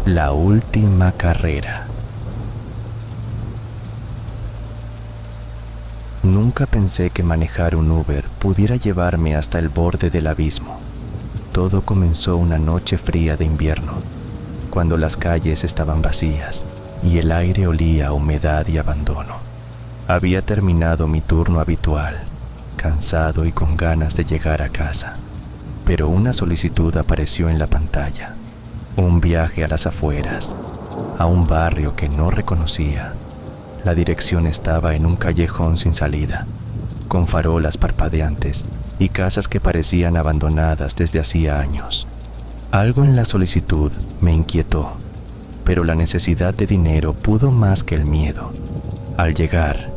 La última carrera. Nunca pensé que manejar un Uber pudiera llevarme hasta el borde del abismo. Todo comenzó una noche fría de invierno, cuando las calles estaban vacías y el aire olía a humedad y abandono. Había terminado mi turno habitual, cansado y con ganas de llegar a casa, pero una solicitud apareció en la pantalla. Un viaje a las afueras, a un barrio que no reconocía. La dirección estaba en un callejón sin salida, con farolas parpadeantes y casas que parecían abandonadas desde hacía años. Algo en la solicitud me inquietó, pero la necesidad de dinero pudo más que el miedo. Al llegar,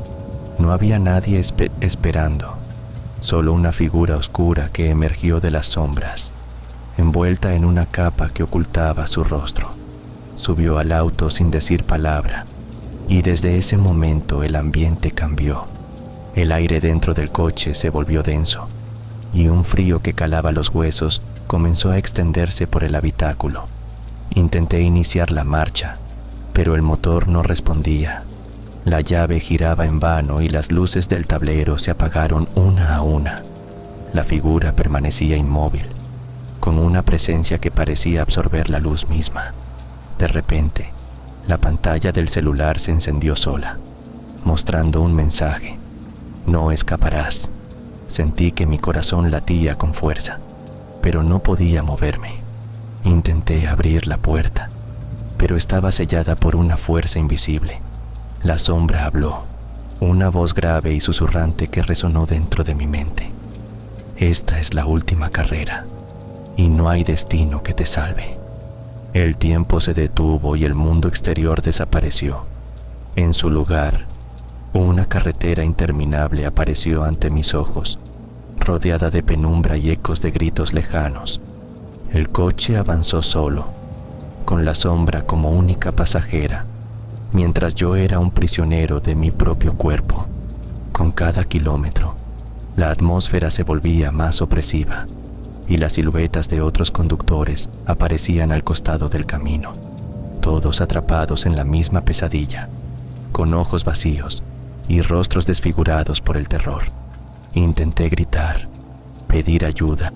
no había nadie esperando, solo una figura oscura que emergió de las sombras, envuelta en una capa que ocultaba su rostro. Subió al auto sin decir palabra, y desde ese momento el ambiente cambió. El aire dentro del coche se volvió denso, y un frío que calaba los huesos comenzó a extenderse por el habitáculo. Intenté iniciar la marcha, pero el motor no respondía. La llave giraba en vano y las luces del tablero se apagaron una a una. La figura permanecía inmóvil, con una presencia que parecía absorber la luz misma. De repente, la pantalla del celular se encendió sola, mostrando un mensaje: "No escaparás". Sentí que mi corazón latía con fuerza, pero no podía moverme. Intenté abrir la puerta, pero estaba sellada por una fuerza invisible. La sombra habló, una voz grave y susurrante que resonó dentro de mi mente: "Esta es la última carrera, y no hay destino que te salve". El tiempo se detuvo y el mundo exterior desapareció. En su lugar, una carretera interminable apareció ante mis ojos, rodeada de penumbra y ecos de gritos lejanos. El coche avanzó solo, con la sombra como única pasajera, mientras yo era un prisionero de mi propio cuerpo. Con cada kilómetro, la atmósfera se volvía más opresiva, y las siluetas de otros conductores aparecían al costado del camino, todos atrapados en la misma pesadilla, con ojos vacíos y rostros desfigurados por el terror. Intenté gritar, pedir ayuda,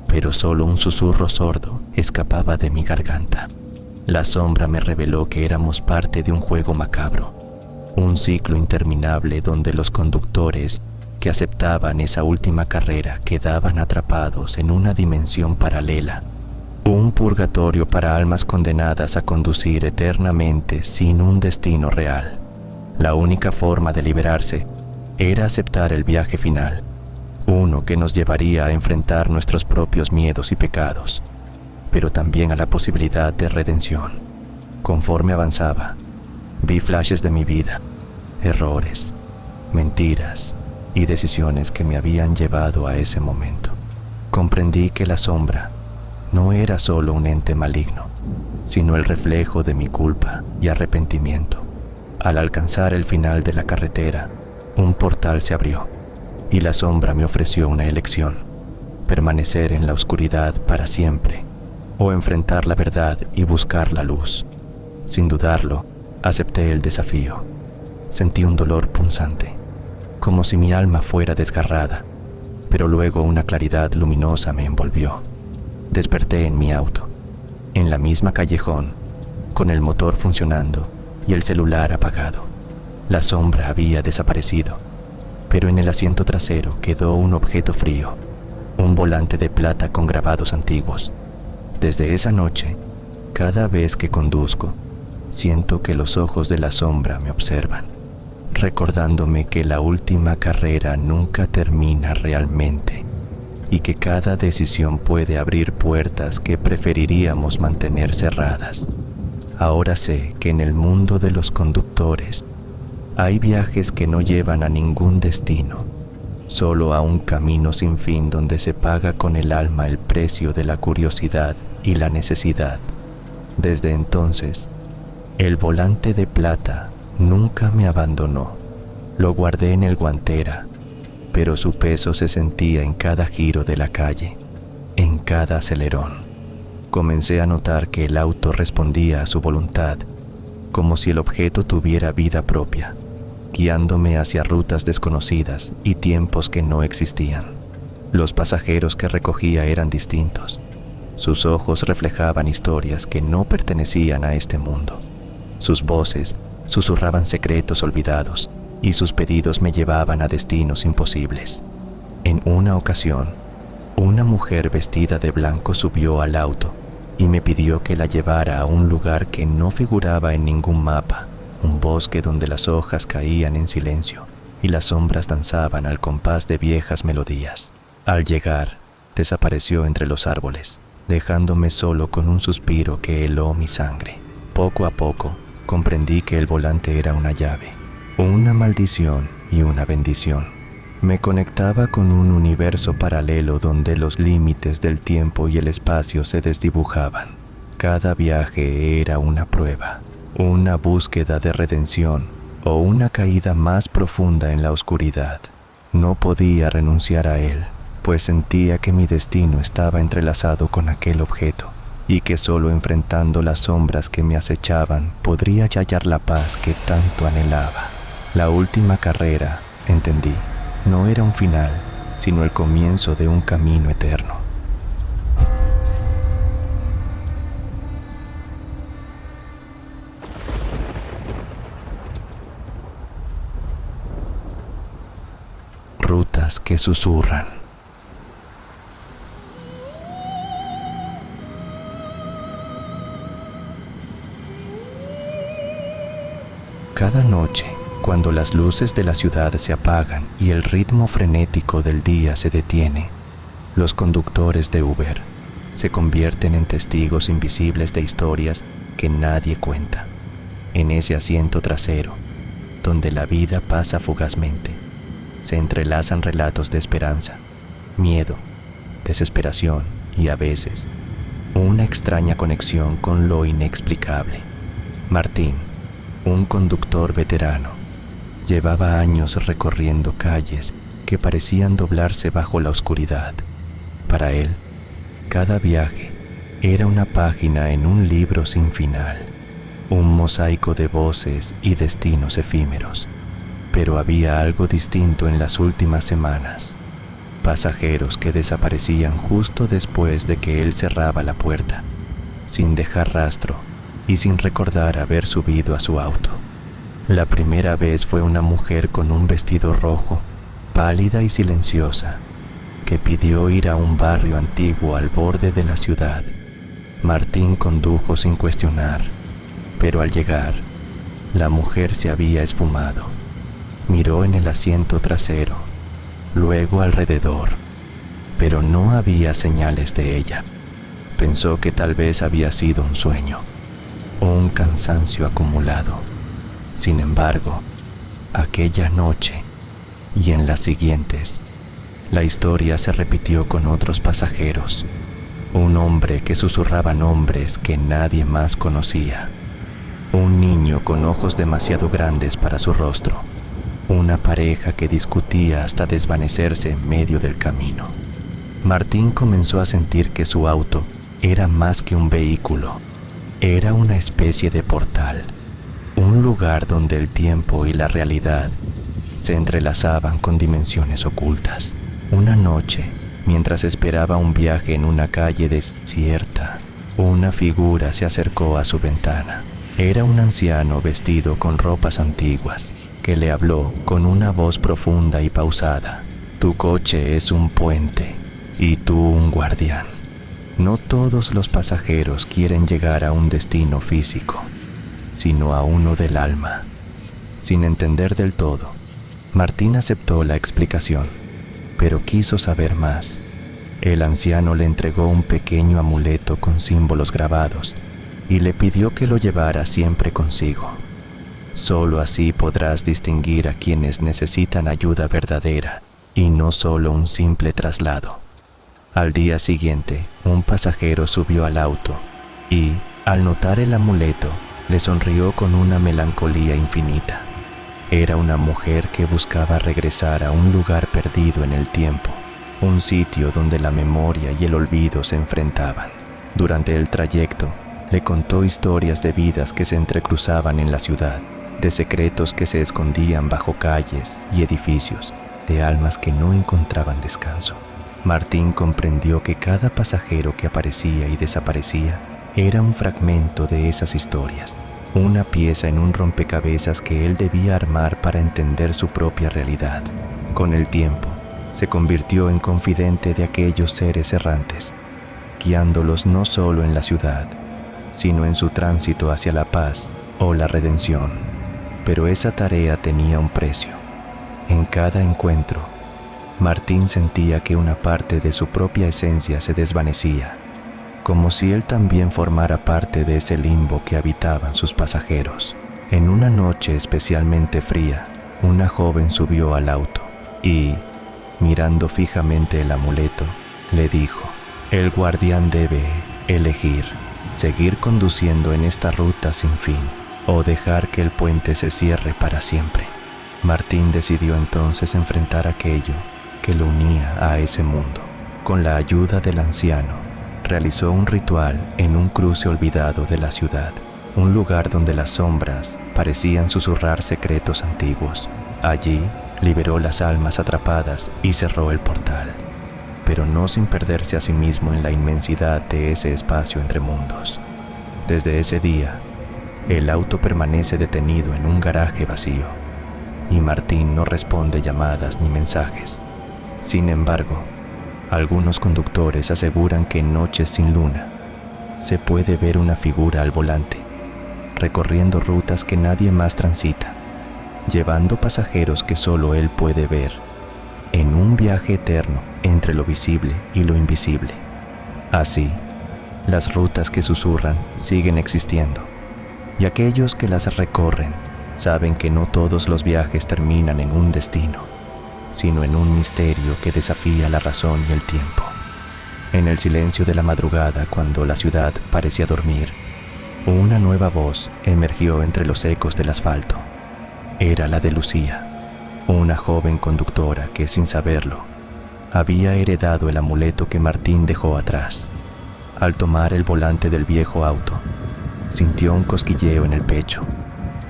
pero solo un susurro sordo escapaba de mi garganta. La sombra me reveló que éramos parte de un juego macabro, un ciclo interminable donde los conductores que aceptaban esa última carrera quedaban atrapados en una dimensión paralela, un purgatorio para almas condenadas a conducir eternamente sin un destino real. La única forma de liberarse era aceptar el viaje final, uno que nos llevaría a enfrentar nuestros propios miedos y pecados, pero también a la posibilidad de redención. Conforme avanzaba, vi flashes de mi vida, errores, mentiras y decisiones que me habían llevado a ese momento. Comprendí que la sombra no era solo un ente maligno, sino el reflejo de mi culpa y arrepentimiento. Al alcanzar el final de la carretera, un portal se abrió, y la sombra me ofreció una elección: permanecer en la oscuridad para siempre, o enfrentar la verdad y buscar la luz. Sin dudarlo, acepté el desafío. Sentí un dolor punzante, como si mi alma fuera desgarrada, pero luego una claridad luminosa me envolvió. Desperté en mi auto, en la misma callejón, con el motor funcionando y el celular apagado. La sombra había desaparecido, pero en el asiento trasero quedó un objeto frío, un volante de plata con grabados antiguos. Desde esa noche, cada vez que conduzco, siento que los ojos de la sombra me observan, recordándome que la última carrera nunca termina realmente y que cada decisión puede abrir puertas que preferiríamos mantener cerradas. Ahora sé que en el mundo de los conductores hay viajes que no llevan a ningún destino, solo a un camino sin fin donde se paga con el alma el precio de la curiosidad y la necesidad. Desde entonces, el volante de plata nunca me abandonó. Lo guardé en el guantera, pero su peso se sentía en cada giro de la calle, en cada acelerón. Comencé a notar que el auto respondía a su voluntad, como si el objeto tuviera vida propia, guiándome hacia rutas desconocidas y tiempos que no existían. Los pasajeros que recogía eran distintos. Sus ojos reflejaban historias que no pertenecían a este mundo. Sus voces susurraban secretos olvidados y sus pedidos me llevaban a destinos imposibles. En una ocasión, una mujer vestida de blanco subió al auto y me pidió que la llevara a un lugar que no figuraba en ningún mapa, un bosque donde las hojas caían en silencio y las sombras danzaban al compás de viejas melodías. Al llegar, desapareció entre los árboles, dejándome solo con un suspiro que heló mi sangre. Poco a poco, comprendí que el volante era una llave, una maldición y una bendición. Me conectaba con un universo paralelo donde los límites del tiempo y el espacio se desdibujaban. Cada viaje era una prueba, una búsqueda de redención o una caída más profunda en la oscuridad. No podía renunciar a él, pues sentía que mi destino estaba entrelazado con aquel objeto y que solo enfrentando las sombras que me acechaban podría hallar la paz que tanto anhelaba. La última carrera, entendí, no era un final, sino el comienzo de un camino eterno. Rutas que susurran. Cada noche, cuando las luces de la ciudad se apagan y el ritmo frenético del día se detiene, los conductores de Uber se convierten en testigos invisibles de historias que nadie cuenta. En ese asiento trasero, donde la vida pasa fugazmente, se entrelazan relatos de esperanza, miedo, desesperación y a veces una extraña conexión con lo inexplicable. Martín, un conductor veterano, llevaba años recorriendo calles que parecían doblarse bajo la oscuridad. Para él, cada viaje era una página en un libro sin final, un mosaico de voces y destinos efímeros. Pero había algo distinto en las últimas semanas. Pasajeros que desaparecían justo después de que él cerraba la puerta, sin dejar rastro y sin recordar haber subido a su auto. La primera vez fue una mujer con un vestido rojo, pálida y silenciosa, que pidió ir a un barrio antiguo al borde de la ciudad. Martín condujo sin cuestionar, pero al llegar, la mujer se había esfumado. Miró en el asiento trasero, luego alrededor, pero no había señales de ella. Pensó que tal vez había sido un sueño, o un cansancio acumulado. Sin embargo, aquella noche y en las siguientes, la historia se repitió con otros pasajeros. Un hombre que susurraba nombres que nadie más conocía. Un niño con ojos demasiado grandes para su rostro. Una pareja que discutía hasta desvanecerse en medio del camino. Martín comenzó a sentir que su auto era más que un vehículo. Era una especie de portal. Un lugar donde el tiempo y la realidad se entrelazaban con dimensiones ocultas. Una noche, mientras esperaba un viaje en una calle desierta, una figura se acercó a su ventana. Era un anciano vestido con ropas antiguas, que le habló con una voz profunda y pausada. Tu coche es un puente, y tú un guardián. No todos los pasajeros quieren llegar a un destino físico, sino a uno del alma. Sin entender del todo, Martín aceptó la explicación, pero quiso saber más. El anciano le entregó un pequeño amuleto con símbolos grabados y le pidió que lo llevara siempre consigo. Solo así podrás distinguir a quienes necesitan ayuda verdadera y no solo un simple traslado. Al día siguiente, un pasajero subió al auto y, al notar el amuleto, le sonrió con una melancolía infinita. Era una mujer que buscaba regresar a un lugar perdido en el tiempo, un sitio donde la memoria y el olvido se enfrentaban. Durante el trayecto, le contó historias de vidas que se entrecruzaban en la ciudad, de secretos que se escondían bajo calles y edificios, de almas que no encontraban descanso. Martín comprendió que cada pasajero que aparecía y desaparecía era un fragmento de esas historias, una pieza en un rompecabezas que él debía armar para entender su propia realidad. Con el tiempo, se convirtió en confidente de aquellos seres errantes, guiándolos no solo en la ciudad, sino en su tránsito hacia la paz o la redención. Pero esa tarea tenía un precio. En cada encuentro, Martín sentía que una parte de su propia esencia se desvanecía, como si él también formara parte de ese limbo que habitaban sus pasajeros. En una noche especialmente fría, una joven subió al auto y, mirando fijamente el amuleto, le dijo: «El guardián debe elegir, seguir conduciendo en esta ruta sin fin o dejar que el puente se cierre para siempre». Martín decidió entonces enfrentar aquello que lo unía a ese mundo. Con la ayuda del anciano, realizó un ritual en un cruce olvidado de la ciudad, un lugar donde las sombras parecían susurrar secretos antiguos. Allí, liberó las almas atrapadas y cerró el portal, pero no sin perderse a sí mismo en la inmensidad de ese espacio entre mundos. Desde ese día, el auto permanece detenido en un garaje vacío, y Martín no responde llamadas ni mensajes. Sin embargo, algunos conductores aseguran que en noches sin luna se puede ver una figura al volante, recorriendo rutas que nadie más transita, llevando pasajeros que solo él puede ver, en un viaje eterno entre lo visible y lo invisible. Así, las rutas que susurran siguen existiendo, y aquellos que las recorren saben que no todos los viajes terminan en un destino, sino en un misterio que desafía la razón y el tiempo. En el silencio de la madrugada, cuando la ciudad parecía dormir, una nueva voz emergió entre los ecos del asfalto. Era la de Lucía, una joven conductora que, sin saberlo, había heredado el amuleto que Martín dejó atrás. Al tomar el volante del viejo auto, sintió un cosquilleo en el pecho,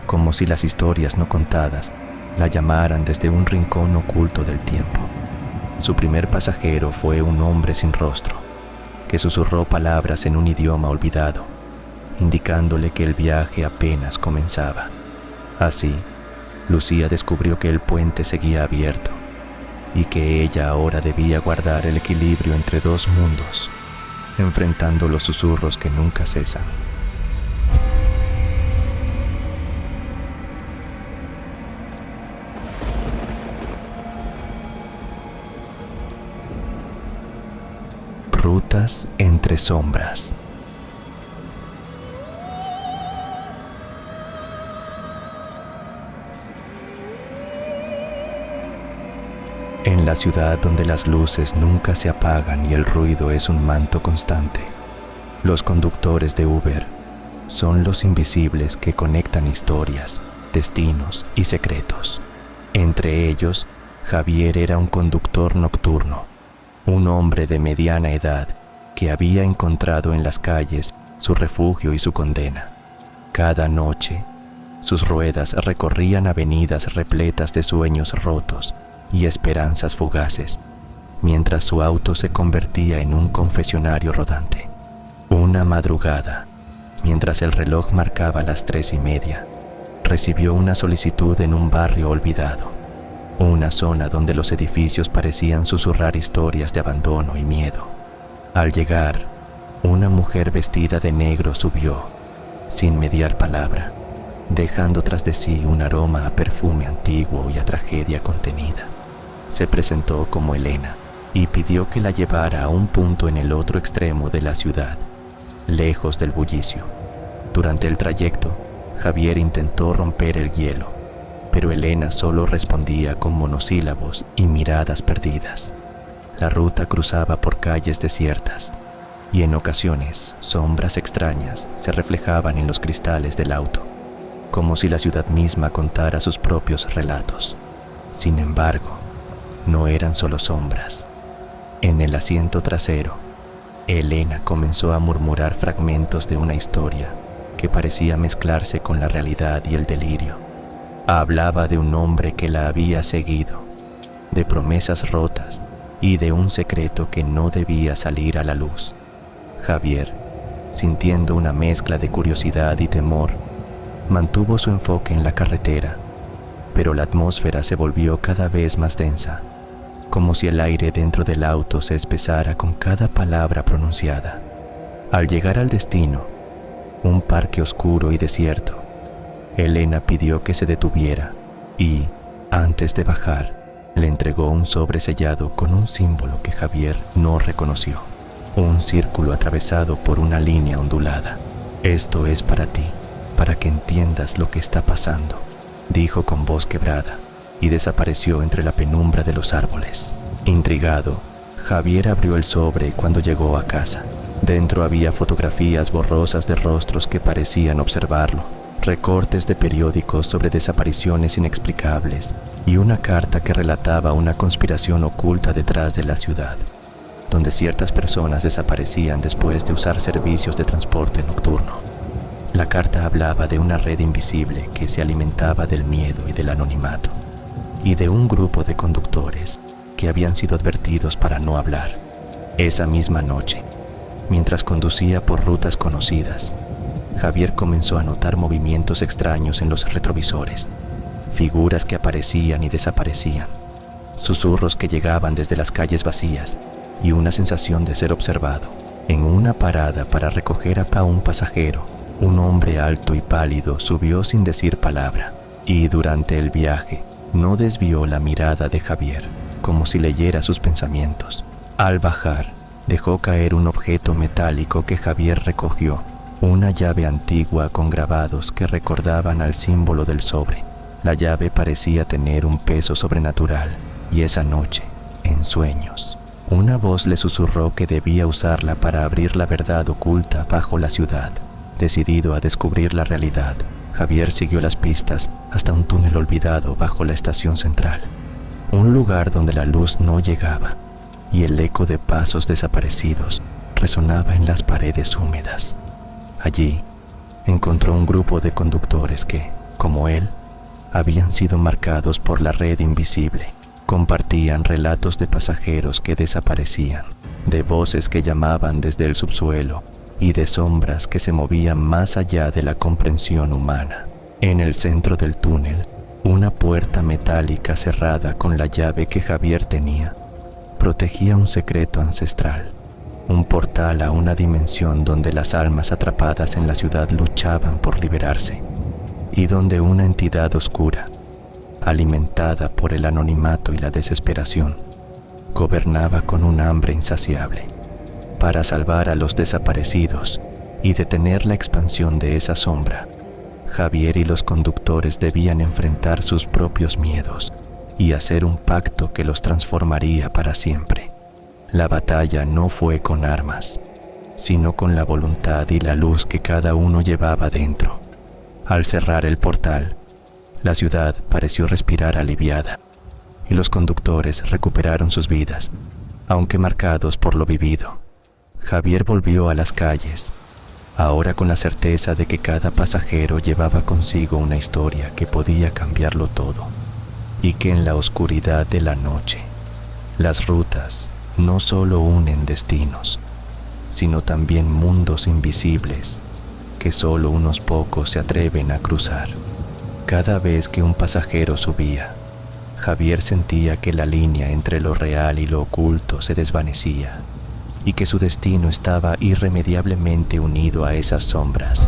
como si las historias no contadas la llamaran desde un rincón oculto del tiempo. Su primer pasajero fue un hombre sin rostro, que susurró palabras en un idioma olvidado, indicándole que el viaje apenas comenzaba. Así, Lucía descubrió que el puente seguía abierto y que ella ahora debía guardar el equilibrio entre dos mundos, enfrentando los susurros que nunca cesan. Rutas entre sombras. En la ciudad donde las luces nunca se apagan y el ruido es un manto constante, los conductores de Uber son los invisibles que conectan historias, destinos y secretos. Entre ellos, Javier era un conductor nocturno, un hombre de mediana edad que había encontrado en las calles su refugio y su condena. Cada noche, sus ruedas recorrían avenidas repletas de sueños rotos y esperanzas fugaces, mientras su auto se convertía en un confesionario rodante. Una madrugada, mientras el reloj marcaba las 3:30, recibió una solicitud en un barrio olvidado, una zona donde los edificios parecían susurrar historias de abandono y miedo. Al llegar, una mujer vestida de negro subió, sin mediar palabra, dejando tras de sí un aroma a perfume antiguo y a tragedia contenida. Se presentó como Elena y pidió que la llevara a un punto en el otro extremo de la ciudad, lejos del bullicio. Durante el trayecto, Javier intentó romper el hielo, pero Elena solo respondía con monosílabos y miradas perdidas. La ruta cruzaba por calles desiertas, y en ocasiones sombras extrañas se reflejaban en los cristales del auto. como si la ciudad misma contara sus propios relatos. Sin embargo, no eran solo sombras. En el asiento trasero, Elena comenzó a murmurar fragmentos de una historia que parecía mezclarse con la realidad y el delirio. Hablaba de un hombre que la había seguido, de promesas rotas y de un secreto que no debía salir a la luz. Javier, sintiendo una mezcla de curiosidad y temor, mantuvo su enfoque en la carretera, pero la atmósfera se volvió cada vez más densa, como si el aire dentro del auto se espesara con cada palabra pronunciada. Al llegar al destino, un parque oscuro y desierto, Elena pidió que se detuviera y, antes de bajar, le entregó un sobre sellado con un símbolo que Javier no reconoció. Un círculo atravesado por una línea ondulada. «Esto es para ti, para que entiendas lo que está pasando», dijo con voz quebrada, y desapareció entre la penumbra de los árboles. Intrigado, Javier abrió el sobre cuando llegó a casa. Dentro había fotografías borrosas de rostros que parecían observarlo, recortes de periódicos sobre desapariciones inexplicables y una carta que relataba una conspiración oculta detrás de la ciudad, donde ciertas personas desaparecían después de usar servicios de transporte nocturno. La carta hablaba de una red invisible que se alimentaba del miedo y del anonimato, y de un grupo de conductores que habían sido advertidos para no hablar. Esa misma noche, mientras conducía por rutas conocidas, Javier comenzó a notar movimientos extraños en los retrovisores, figuras que aparecían y desaparecían, susurros que llegaban desde las calles vacías y una sensación de ser observado. En una parada para recoger a un pasajero, un hombre alto y pálido subió sin decir palabra y durante el viaje no desvió la mirada de Javier, como si leyera sus pensamientos. Al bajar, dejó caer un objeto metálico que Javier recogió, una llave antigua con grabados que recordaban al símbolo del sobre. La llave parecía tener un peso sobrenatural, y esa noche, en sueños, una voz le susurró que debía usarla para abrir la verdad oculta bajo la ciudad. Decidido a descubrir la realidad, Javier siguió las pistas hasta un túnel olvidado bajo la estación central, un lugar donde la luz no llegaba y el eco de pasos desaparecidos resonaba en las paredes húmedas. Allí encontró un grupo de conductores que, como él, habían sido marcados por la red invisible. Compartían relatos de pasajeros que desaparecían, de voces que llamaban desde el subsuelo y de sombras que se movían más allá de la comprensión humana. En el centro del túnel, una puerta metálica cerrada con la llave que Javier tenía protegía un secreto ancestral, un portal a una dimensión donde las almas atrapadas en la ciudad luchaban por liberarse y donde una entidad oscura, alimentada por el anonimato y la desesperación, gobernaba con un hambre insaciable. Para salvar a los desaparecidos y detener la expansión de esa sombra, Javier y los conductores debían enfrentar sus propios miedos y hacer un pacto que los transformaría para siempre. La batalla no fue con armas, sino con la voluntad y la luz que cada uno llevaba dentro. Al cerrar el portal, la ciudad pareció respirar aliviada y los conductores recuperaron sus vidas, aunque marcados por lo vivido. Javier volvió a las calles, ahora con la certeza de que cada pasajero llevaba consigo una historia que podía cambiarlo todo, y que en la oscuridad de la noche, las rutas no solo unen destinos, sino también mundos invisibles que solo unos pocos se atreven a cruzar. Cada vez que un pasajero subía, Javier sentía que la línea entre lo real y lo oculto se desvanecía, y que su destino estaba irremediablemente unido a esas sombras